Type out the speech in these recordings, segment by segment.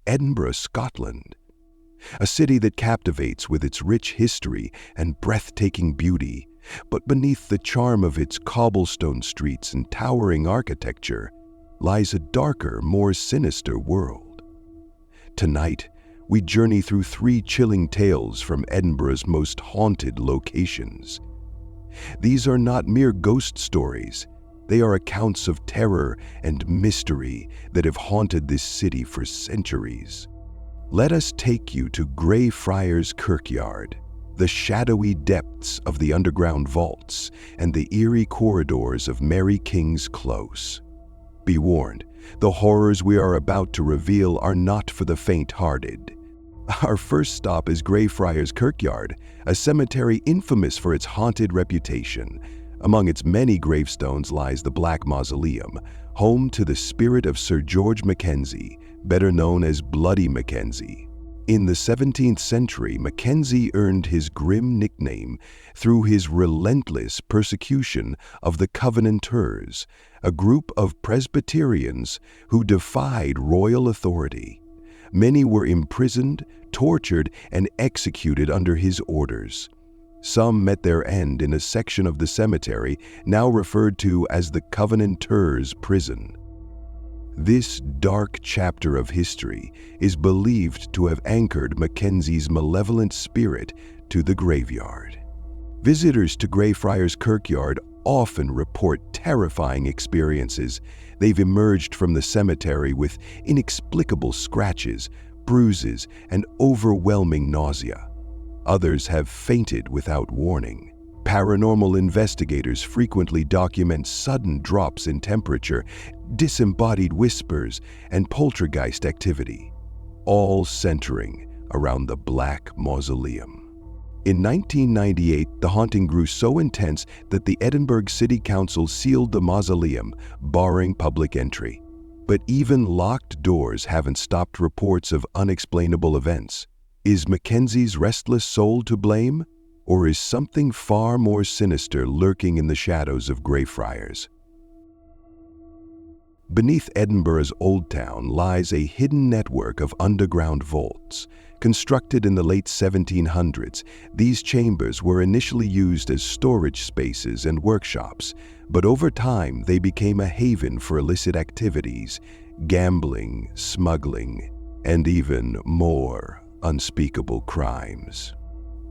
Edinburgh, Scotland. A city that captivates with its rich history and breathtaking beauty, but beneath the charm of its cobblestone streets and towering architecture lies a darker, more sinister world. Tonight, we journey through 3 chilling tales from Edinburgh's most haunted locations. These are not mere ghost stories. They are accounts of terror and mystery that have haunted this city for centuries. Let us take you to Greyfriars Kirkyard, the shadowy depths of the underground vaults, and the eerie corridors of Mary King's Close. Be warned, the horrors we are about to reveal are not for the faint-hearted. Our first stop is Greyfriars Kirkyard, a cemetery infamous for its haunted reputation. Among its many gravestones lies the Black Mausoleum, home to the spirit of Sir George Mackenzie, better known as Bloody Mackenzie. In the 17th century, Mackenzie earned his grim nickname through his relentless persecution of the Covenanters, a group of Presbyterians who defied royal authority. Many were imprisoned, tortured, and executed under his orders. Some met their end in a section of the cemetery now referred to as the Covenanters' Prison. This dark chapter of history is believed to have anchored Mackenzie's malevolent spirit to the graveyard. Visitors to Greyfriars Kirkyard often report terrifying experiences. They've emerged from the cemetery with inexplicable scratches, bruises, and overwhelming nausea. Others have fainted without warning. Paranormal investigators frequently document sudden drops in temperature, disembodied whispers, and poltergeist activity, all centering around the Black Mausoleum. In 1998, the haunting grew so intense that the Edinburgh City Council sealed the mausoleum, barring public entry. But even locked doors haven't stopped reports of unexplainable events. Is Mackenzie's restless soul to blame? Or is something far more sinister lurking in the shadows of Greyfriars? Beneath Edinburgh's Old Town lies a hidden network of underground vaults. Constructed in the late 1700s, these chambers were initially used as storage spaces and workshops, but over time they became a haven for illicit activities, gambling, smuggling, and even more unspeakable crimes.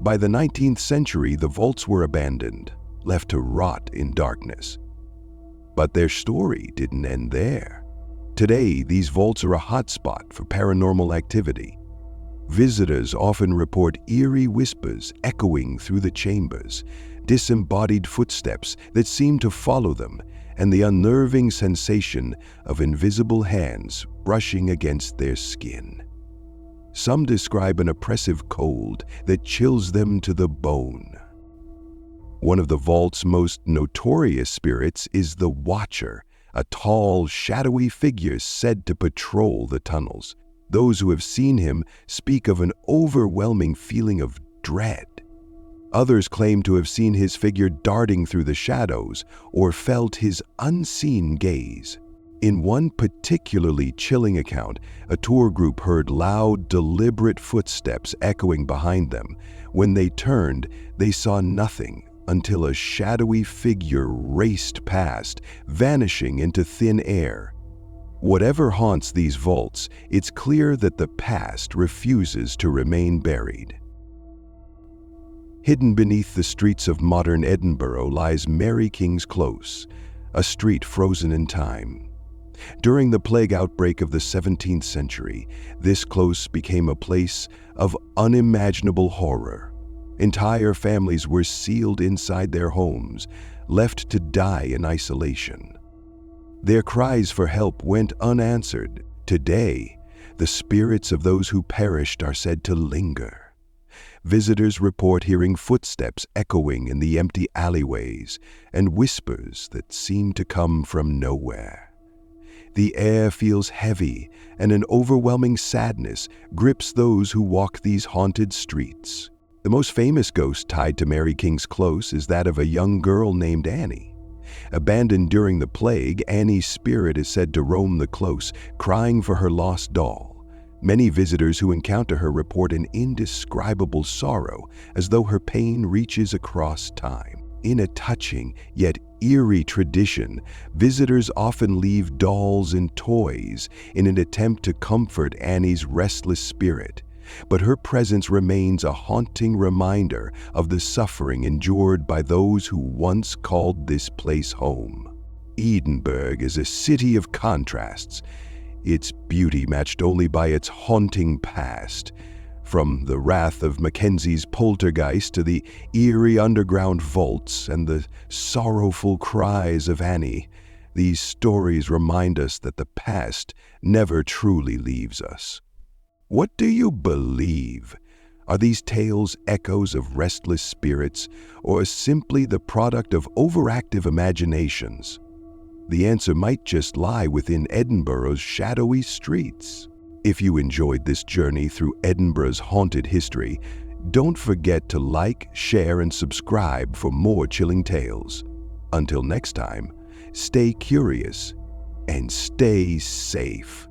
By the 19th century, the vaults were abandoned, left to rot in darkness. But their story didn't end there. Today, these vaults are a hotspot for paranormal activity. Visitors often report eerie whispers echoing through the chambers, disembodied footsteps that seem to follow them, and the unnerving sensation of invisible hands brushing against their skin. Some describe an oppressive cold that chills them to the bone. One of the vault's most notorious spirits is the Watcher, a tall, shadowy figure said to patrol the tunnels. Those who have seen him speak of an overwhelming feeling of dread. Others claim to have seen his figure darting through the shadows or felt his unseen gaze. In one particularly chilling account, a tour group heard loud, deliberate footsteps echoing behind them. When they turned, they saw nothing until a shadowy figure raced past, vanishing into thin air. Whatever haunts these vaults, it's clear that the past refuses to remain buried. Hidden beneath the streets of modern Edinburgh lies Mary King's Close, a street frozen in time. During the plague outbreak of the 17th century, this close became a place of unimaginable horror. Entire families were sealed inside their homes, left to die in isolation. Their cries for help went unanswered. Today, the spirits of those who perished are said to linger. Visitors report hearing footsteps echoing in the empty alleyways and whispers that seem to come from nowhere. The air feels heavy, and an overwhelming sadness grips those who walk these haunted streets. The most famous ghost tied to Mary King's Close is that of a young girl named Annie. Abandoned during the plague, Annie's spirit is said to roam the close, crying for her lost doll. Many visitors who encounter her report an indescribable sorrow, as though her pain reaches across time. In a touching yet eerie tradition, visitors often leave dolls and toys in an attempt to comfort Annie's restless spirit, but her presence remains a haunting reminder of the suffering endured by those who once called this place home. Edinburgh is a city of contrasts, its beauty matched only by its haunting past. From the wrath of Mackenzie's poltergeist to the eerie underground vaults and the sorrowful cries of Annie, these stories remind us that the past never truly leaves us. What do you believe? Are these tales echoes of restless spirits, or simply the product of overactive imaginations? The answer might just lie within Edinburgh's shadowy streets. If you enjoyed this journey through Edinburgh's haunted history, don't forget to like, share, and subscribe for more chilling tales. Until next time, stay curious and stay safe.